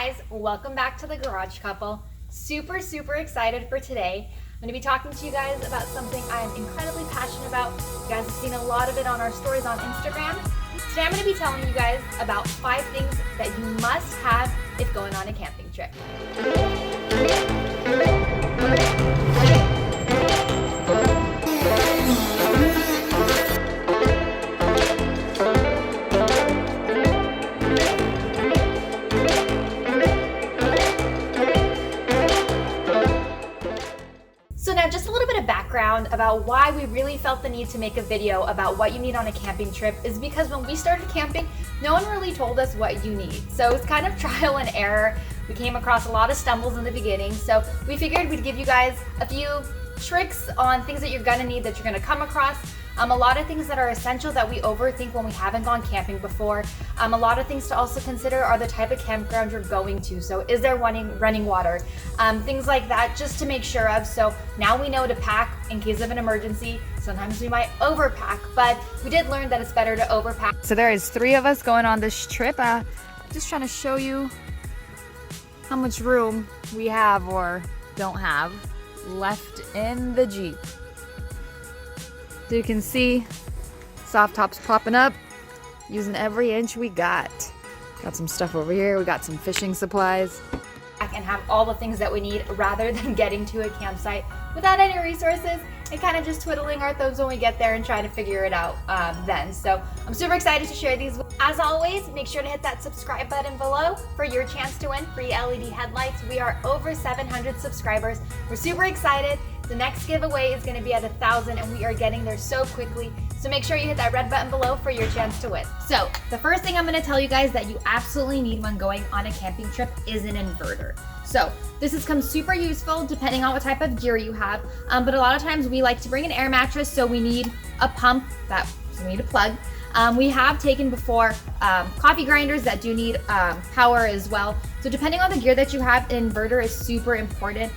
guys, welcome back to the Garage Couple. Super excited for today. I'm going to be talking to you guys about something I'm incredibly passionate about. You guys have seen a lot of it on our stories on Instagram. Today I'm going to be telling you guys about 5 things that you must have if going on a camping trip. So now just a little bit of background about why we really felt the need to make a video about what you need on a camping trip is because when we started camping, no one really told us what you need. So it's kind of trial and error. We came across a lot of stumbles in the beginning. So we figured we'd give you guys a few tricks on things that you're gonna need, that you're gonna come across. A lot of things that are essential that we overthink when we haven't gone camping before. A lot of things to also consider are the type of campground you're going to. So is there running water? Things like that, just to make sure of. So now we know to pack in case of an emergency. Sometimes we might overpack, but we did learn that it's better to overpack. So there is 3 of us going on this trip. Just trying to show you how much room we have or don't have left in the Jeep. So you can see soft tops popping up, using every inch we got. Got some stuff over here. We got some fishing supplies. And have all the things that we need rather than getting to a campsite without any resources and kind of just twiddling our thumbs when we get there and try to figure it out then. So I'm super excited to share these. As always, make sure to hit that subscribe button below for your chance to win free LED headlights. We are over 700 subscribers. We're super excited. The next giveaway is going to be at 1,000 and we are getting there so quickly. So make sure you hit that red button below for your chance to win. So the first thing I'm going to tell you guys that you absolutely need when going on a camping trip is an inverter. So this has come super useful depending on what type of gear you have. But a lot of times we like to bring an air mattress, so we need a pump, so we need a plug. We have taken before coffee grinders that do need power as well. So depending on the gear that you have, an inverter is super important.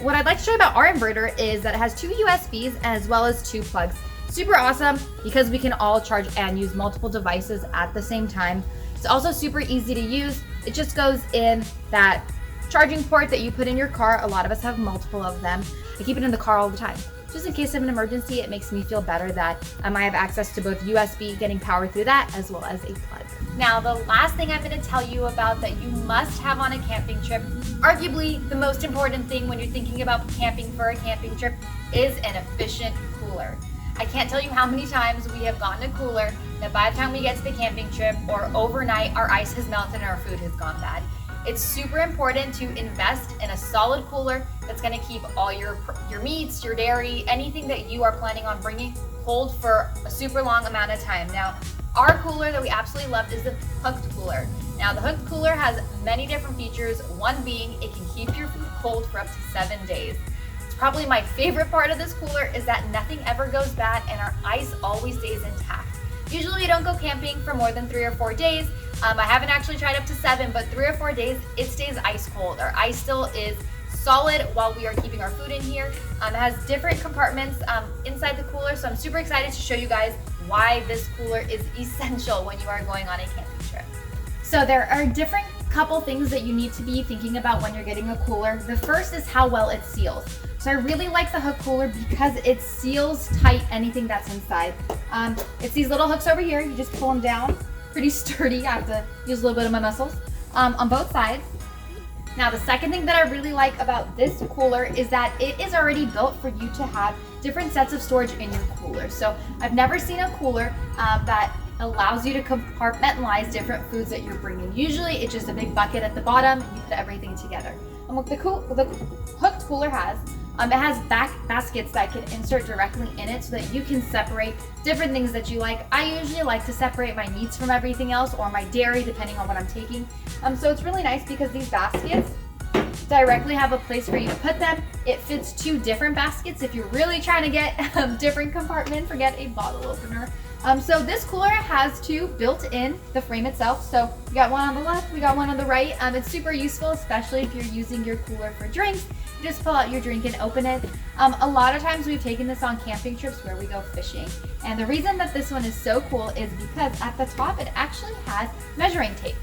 What I'd like to show you about our inverter is that it has 2 USBs as well as 2 plugs. Super awesome because we can all charge and use multiple devices at the same time. It's also super easy to use. It just goes in that charging port that you put in your car. A lot of us have multiple of them. I keep it in the car all the time. Just in case of an emergency, it makes me feel better that I have access to both USB, getting power through that, as well as a plug. Now, the last thing I'm going to tell you about that you must have on a camping trip, arguably the most important thing when you're thinking about camping for a camping trip, is an efficient cooler. I can't tell you how many times we have gotten a cooler that by the time we get to the camping trip or overnight, our ice has melted and our food has gone bad. It's super important to invest in a solid cooler that's going to keep all your meats, your dairy, anything that you are planning on bringing cold for a super long amount of time. Now, our cooler that we absolutely love is the hooked cooler. Now, the hooked cooler has many different features, one being it can keep your food cold for up to 7 days. It's probably my favorite part of this cooler is that nothing ever goes bad and our ice always stays intact. Usually we don't go camping for more than 3 or 4 days. I haven't actually tried up to 7, but 3 or 4 days, it stays ice cold. Our ice still is solid while we are keeping our food in here. It has different compartments inside the cooler, so I'm super excited to show you guys why this cooler is essential when you are going on a camping trip. So there are different couple things that you need to be thinking about when you're getting a cooler. The first is how well it seals. So I really like the hook cooler because it seals tight anything that's inside. It's these little hooks over here. You just pull them down. Pretty sturdy. I have to use a little bit of my muscles on both sides. Now, the second thing that I really like about this cooler is that it is already built for you to have different sets of storage in your cooler. So I've never seen a cooler that allows you to compartmentalize different foods that you're bringing. Usually it's just a big bucket at the bottom and you put everything together. And what the hooked cooler has, it has back baskets that can insert directly in it so that you can separate different things that you like. I usually like to separate my meats from everything else or my dairy depending on what I'm taking. So it's really nice because these baskets directly have a place for you to put them. It fits 2 different baskets if you're really trying to get different compartments or get a bottle opener. So this cooler has 2 built in the frame itself. So we got one on the left, we got one on the right. It's super useful, especially if you're using your cooler for drinks. You just pull out your drink and open it. A lot of times we've taken this on camping trips where we go fishing. And the reason that this one is so cool is because at the top it actually has measuring tape.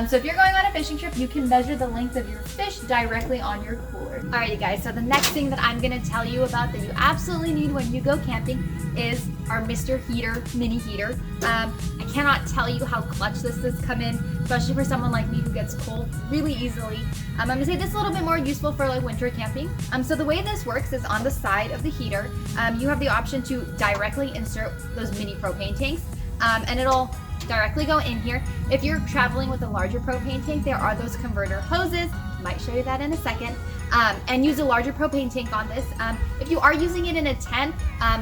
So if you're going on a fishing trip, you can measure the length of your fish directly on your cooler. Alrighty guys, so the next thing that I'm gonna tell you about that you absolutely need when you go camping is our Mr. Heater mini heater. I cannot tell you how clutch this has come in, especially for someone like me who gets cold really easily. I'm gonna say this is a little bit more useful for like winter camping. So the way this works is on the side of the heater, you have the option to directly insert those mini propane tanks, and it'll directly go in here. If you're traveling with a larger propane tank, there are those converter hoses. Might show you that in a second. And use a larger propane tank on this. If you are using it in a tent,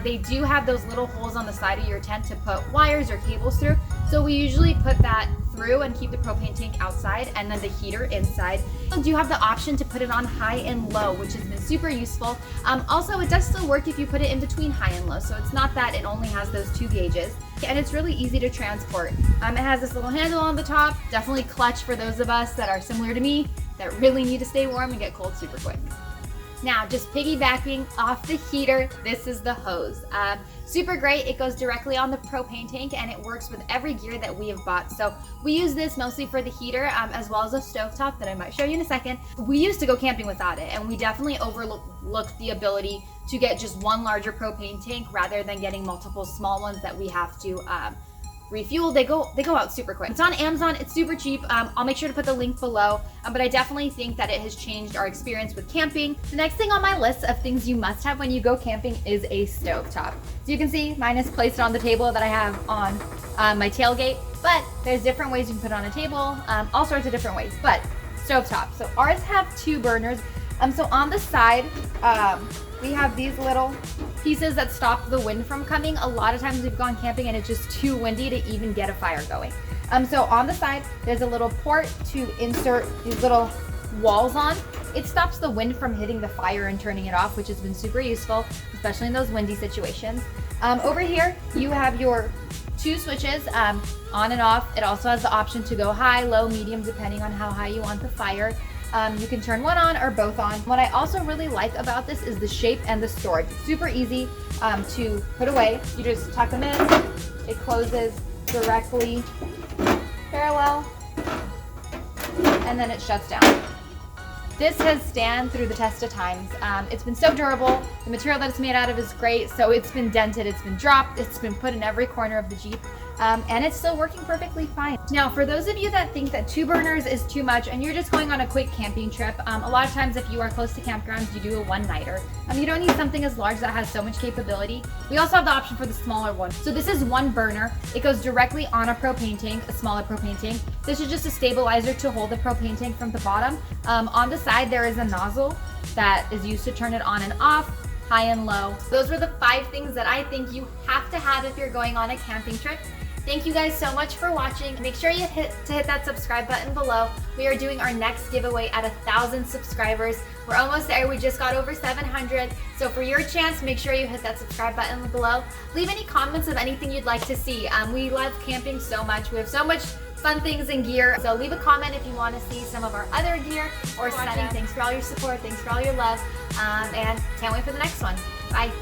they do have those little holes on the side of your tent to put wires or cables through. So we usually put that through and keep the propane tank outside and then the heater inside. You do have the option to put it on high and low, which has been super useful. Also, it does still work if you put it in between high and low. So it's not that it only has those two gauges. And it's really easy to transport. It has this little handle on the top, definitely clutch for those of us that are similar to me that really need to stay warm and get cold super quick. Now, just piggybacking off the heater, this is the hose. Super great, it goes directly on the propane tank and it works with every gear that we have bought. So we use this mostly for the heater, as well as a stovetop that I might show you in a second. We used to go camping without it, and we definitely overlooked the ability to get just one larger propane tank rather than getting multiple small ones that we have to refuel. They go out super quick. It's on Amazon, it's super cheap. I'll make sure to put the link below, but I definitely think that it has changed our experience with camping. The next thing on my list of things you must have when you go camping is a stovetop. So you can see mine is placed on the table that I have on my tailgate, but there's different ways you can put it on a table, all sorts of different ways, but stovetop. So ours have 2 burners. So on the side, we have these little pieces that stop the wind from coming. A lot of times we've gone camping and it's just too windy to even get a fire going. So on the side, there's a little port to insert these little walls on. It stops the wind from hitting the fire and turning it off, which has been super useful, especially in those windy situations. Over here, you have your 2 switches, on and off. It also has the option to go high, low, medium, depending on how high you want the fire. You can turn one on or both on. What I also really like about this is the shape and the storage. It's super easy to put away. You just tuck them in, it closes directly parallel, and then it shuts down. This has stand through the test of times. It's been so durable. The material that it's made out of is great. So it's been dented, it's been dropped, it's been put in every corner of the Jeep, and it's still working perfectly fine. Now, for those of you that think that 2 burners is too much and you're just going on a quick camping trip, a lot of times if you are close to campgrounds, you do a one-nighter. You don't need something as large that has so much capability. We also have the option for the smaller one. So this is 1 burner. It goes directly on a propane tank, a smaller propane tank. This is just a stabilizer to hold the propane tank from the bottom. On the side, there is a nozzle that is used to turn it on and off, high and low. Those were the 5 things that I think you have to have if you're going on a camping trip. Thank you guys so much for watching. Make sure you hit that subscribe button below. We are doing our next giveaway at 1,000 subscribers. We're almost there. We just got over 700. So for your chance, make sure you hit that subscribe button below. Leave any comments of anything you'd like to see. We love camping so much. We have so much fun things and gear. So leave a comment if you want to see some of our other gear or setting. Thanks for all your support. Thanks for all your love. And can't wait for the next one. Bye.